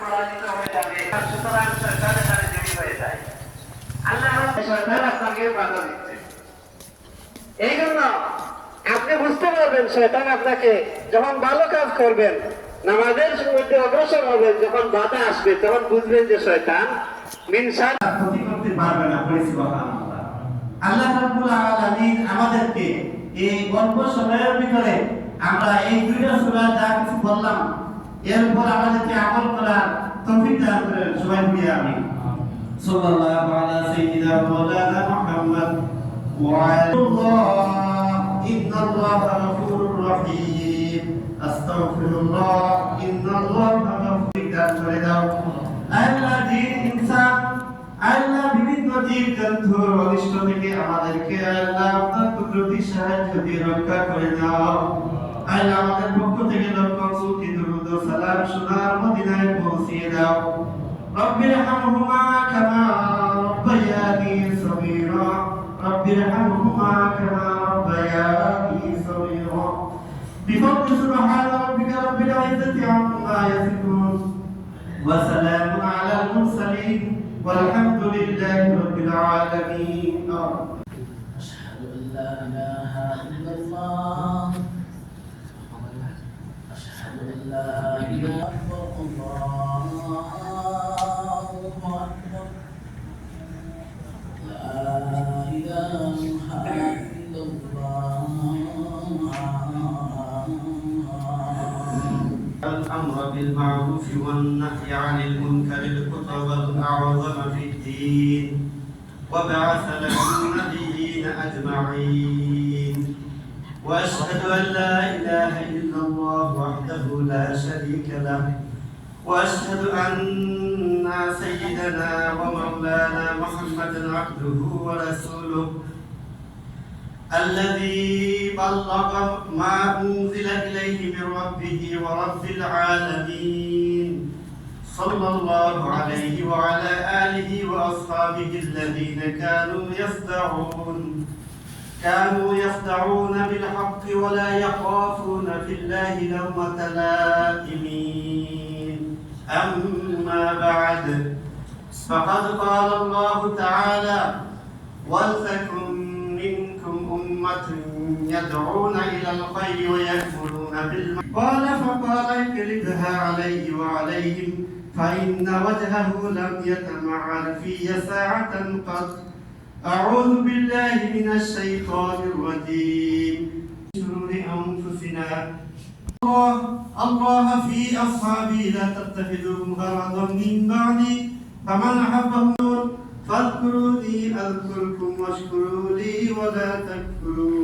পরাজিত হয়ে যাবে, সুতরাং শয়তানের দ্বারা জয়ী হয়ে যায়। আল্লাহ শয়তান আপনাকে বাধা দিচ্ছে। এই জন্য আপনি বুঝতে পারবেন শয়তান আপনাকে যখন ভালো কাজ করবেন, নামাজের মধ্যে অগ্রসর হবেন, যখন বাধা আসবে তখন বুঝবেন যে শয়তান মিনসান ক্ষতি করতে পারবে না। সুবহানাল্লাহ। আল্লাহ রাব্বুল আলামিন আমাদেরকে এই অল্প সময়ের ভিতরে আমরা এই দুইটা সূরা যা কিছু বললাম এরপর আমাদেরকে আমল করার তৌফিক দান করেন। সবাই বলি আমিন। সাল্লাল্লাহু আলা সাইয়্যিদিনা মাওলানা মুহাম্মদ ওয়া আল্লাহ ইন্নাল্লাহা গফুরুর রহিম। আস্তাগফিরুল্লাহ ইন্নাল্লাহা গফুরুর দান করে দাও। আল্লাহ জিন ইনসান আল্লাহ বিভিন্ন জীব জন্তুর অনিষ্ট থেকে আমাদেরকে আল্লাহ আপনার কুদরতি সাহায্য দিয়ে রক্ষা করে দাও। আল্লাহ আমাদের পক্ষ থেকে লক্ষ কোটি দরুদ ও সালাম সোনার মদিনায় পৌঁছিয়ে দাও। রব্বির হামহুমা কামা রব্বায়ানি সগীরা। রব্বির হামহুমা কামা রব্বায়ানি সগীরা। বিফضل سبحان ربك رب العزة عما يصفون وسلام على المرسلين والحمد لله رب العالمين. أشهد أن لا إله إلا الله أشهد أن لا إله إلا الله أكبر لا إله إلا الله. الأمر بالمعروف والنهي عن المنكر الخطب الأعظم في الدين وبعث لهم النبيين أجمعين. وأشهد أن لا إله إلا الله وحده لا شريك له وأشهد أن سيدنا ومولانا محمدا عبده ورسوله الذي بلغ ما أنزل إليه من ربه ورب العالمين صلى الله عليه وعلى آله وأصحابه الذين كانوا يخدعون بالحق ولا يخافون في الله لومة لائمين. أما بعد فقد قال الله تعالى ولتكن منكم أمة يدعون إلى الخير ويأمرون بالمعروف قال فقال اقلبها علي وعليهم فإن وجهه لم يتمعن في ساعة قط. أعوذ بالله من الشيطان الرجيم. من شرور أنفسنا الله في أصحابي لا تتخذوهم غرضا من بعدي فمن أحبهم فاذكروني أذكركم واشكروا لي ولا تكفرون.